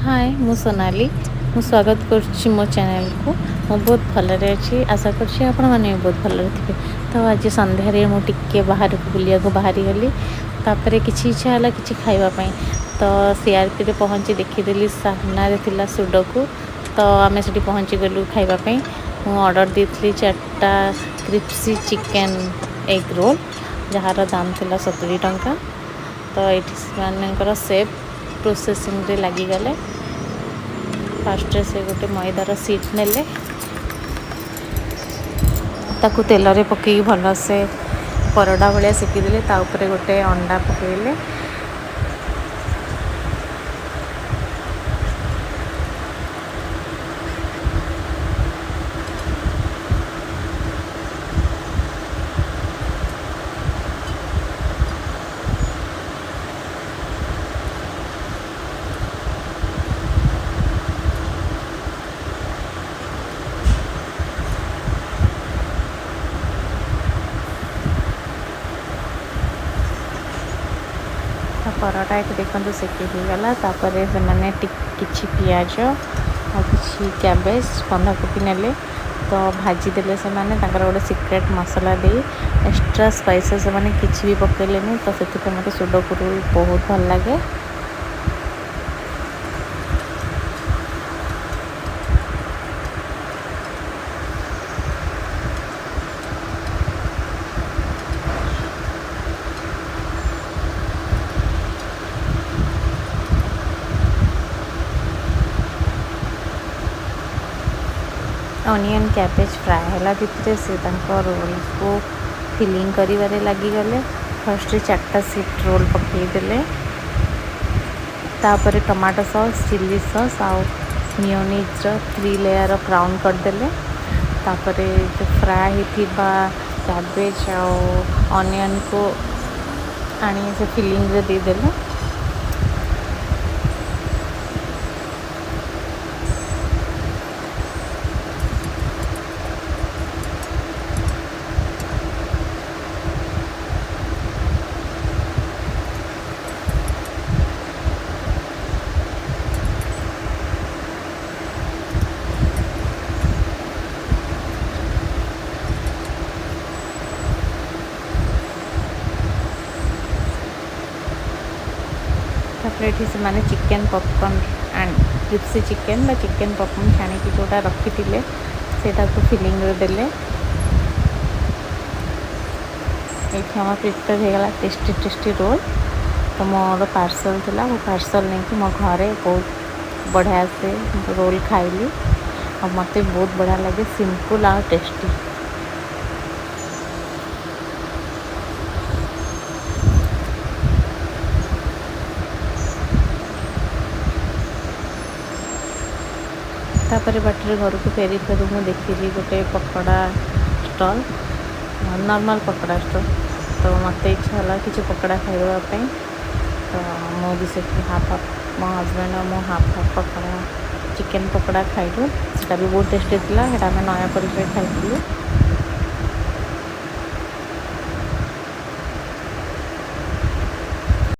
हाय मु सोनाली मु स्वागत करुच्ची मो चैनल को मु बहुत भलरे अच्छी आशा करुच्ची आपण माने बहुत भलरे थे। तो आज संध्यारे मु टिके बाहर को बुलिया को बाहरी गली तापर किछि इच्छा हला किछि खाइबा पई तो सीआरपी रे पहुंची देखिदेली सामना रे थिला सुडोकू तो आमे सेठी पहुंची गलु खाइबा पई मु ऑर्डर देथली 4टा क्रिस्पी चिकन एग रोल जहार दाम थिला 70 टंका। तो एठी मानकर सेफ प्रोसेसिंग रे लगी गले फास्ट से गोटे मैदार सीट नेले ताकू तेल रे पकई भल से परडा भाया सेकिदेले ता ऊपर गोटे अंडा पकईले परोटा एक देखो सेकी गला से मैंने किछि पियाज और किछि कैबेज बंधाकोबी नेले तो भाजी देले से माने गोटे सिक्रेट मसला दे एक्स्ट्रा स्पाइसेस से माने किछि भी पकेलेनी तो से मत सुडोकू रोल बहुत भल लगे। ऑनियन कैबेज फ्राए है भितर से रोल को फिलिंग करिवारे लगी गले फर्स्ट 4टा सीट रोल पकईदेले तापर टमाटो सॉस चिली सॉस आउ मियोनीज 3 लेयर क्राउन करदेले तापर जो फ्राए होता कैबेज आउ ऑनियन को आनी से फिलिंग रे देदेले ये से माने chicken popcorn and crispy chicken बा चिकन पॉपकॉर्न छाणी की जोटा रखी थिले सेटा को फिलिंग रे देले एठी हम प्रिपेयर हो गला टेस्टी टेस्टी रोल। तो मोर पार्सल थिला वो पार्सल नहीं कि मो घरे बहुत बढ़िया से रोल खाइली और मते बहुत बढ़िया लगे सिंपल और टेस्टी। तापर बाटर घर को फेरी फेरू मुझे देखी गोटे पकड़ा स्टॉल नॉर्मल पकड़ा स्टॉल तो मत इच्छा है कि पकड़ा खाइबापी तो मुझे हाफ हाफ मो हजबैंड और मो हाफ हाफ पकड़ा चिकन पकड़ा खाइलु सेटा भी बहुत टेस्टी था। आम नया कर खाइलु।